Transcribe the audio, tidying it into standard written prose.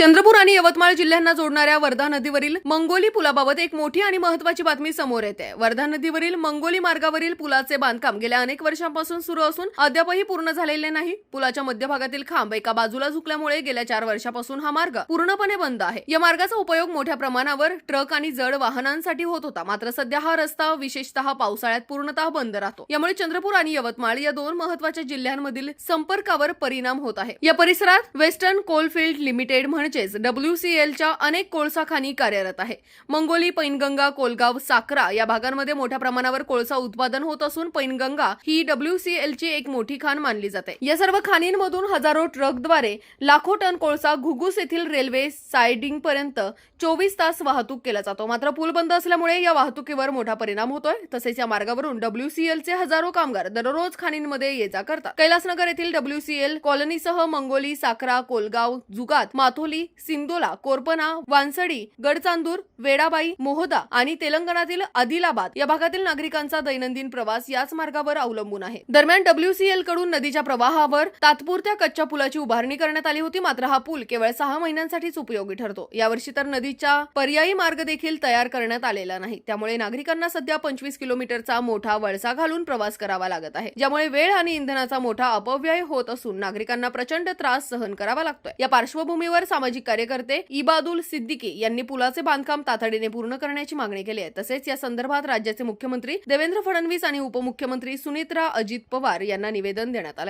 चंद्रपूर आणि यवतमाळ जिल्ह्यांना जोडणाऱ्या वर्धा नदीवरील मंगोली पुलाबाबत एक मोठी आणि महत्त्वाची बातमी समोर येते। वर्धा नदीवरील मंगोली मार्गावरील पुलाचे बांधकाम गेल्या अनेक वर्षांपासून सुरू असून अद्यापही पूर्ण झालेले नाही। पुलाच्या मध्यभागातील खांब एका बाजूला झुकल्यामुळे गेल्या 4 वर्षांपासून हा मार्ग पूर्णपणे बंद आहे। या मार्गाचा उपयोग मोठ्या प्रमाणावर ट्रक आणि जड वाहनांसाठी होत होता, मात्र सध्या हा रस्ता विशेषतः पावसाळ्यात पूर्णतः बंद राहतो। यामुळे चंद्रपूर आणि यवतमाळ या 2 महत्त्वाच्या जिल्ह्यांमधील संपर्कावर परिणाम होत आहे। या परिसरात वेस्टर्न कोलफील्ड लिमिटेड म्हणजेच WCL च्या अनेक कोळसा खाणी कार्यरत आहे। मंगोली, पैनगंगा, कोलगाव, साकरा या भागांमध्ये मोठ्या प्रमाणावर कोळसा उत्पादन होत असून पैनगंगा ही WCL ची एक मोठी खाण मानली जाते। या सर्व खाणींमधून हजारो ट्रकद्वारे लाखो टन कोळसा घुगुस येथील रेल्वे साइडिंग पर्यंत 24 तास वाहतूक केला जातो। मात्र पूल बंद असल्यामुळे या वाहतुकीवर मोठा परिणाम होतोय। तसेच या मार्गावरून WCL चे हजारो कामगार दररोज खाणींमध्ये ये-जा करतात। कैलासनगर येथील WCL कॉलनीसह मंगोली, साकरा, कोलगाव, जुगात, माथोली, सिंदोला, कोरपना, वानसडी, गडचांदूर, वेडाबाई, मोहदा आणि तेलंगणातील आदिलाबाद या भागातील नागरिकांचा दैनंदिन प्रवास याच मार्गावर अवलंबून आहे। दरम्यान WCL कडून नदीच्या प्रवाहावर तात्पुरत्या कच्च्या पुलाची उभारणी करण्यात आली होती, मात्र हा पूल केवळ 6 महिन्यांसाठीच उपयोगी ठरतो। यावर्षी तर नदीच्या पर्यायी मार्ग देखील तयार करण्यात आलेला नाही। त्यामुळे नागरिकांना सध्या 25 किलोमीटरचा मोठा वळसा घालून प्रवास करावा लागत आहे, ज्यामुळे वेळ आणि इंधनाचा मोठा अपव्यय होत असून नागरिकांना प्रचंड त्रास सहन करावा लागतोय। या पार्श्वभूमीवर सामाजिक कार्यकर्ते इबादुल सिद्दीकी यांनी पुलाचे बांधकाम तातडीने पूर्ण करण्याची मागणी केली आहे। तसेच या संदर्भात राज्याचे मुख्यमंत्री देवेंद्र फडणवीस आणि उपमुख्यमंत्री सुनेत्रा अजित पवार यांना निवेदन देण्यात आलंय।